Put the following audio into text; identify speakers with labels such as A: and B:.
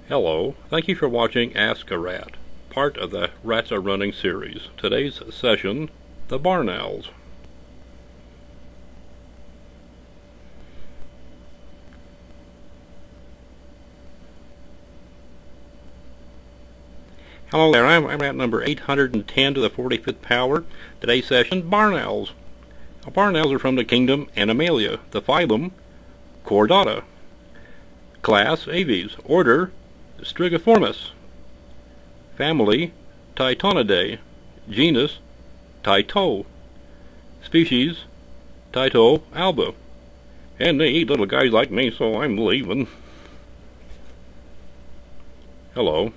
A: Hello, thank you for watching Ask a Rat, part of the Rats Are Running series. Today's session, the barn owls. Hello there, I'm at number 810 to the 45th power. Today's session, barn owls. Now, barn owls are from the kingdom Animalia, the phylum Chordata, class Aves, order Strigiformis, family Titonidae, genus Tyto, species Tyto alba. And they eat little guys like me, so I'm leaving. Hello.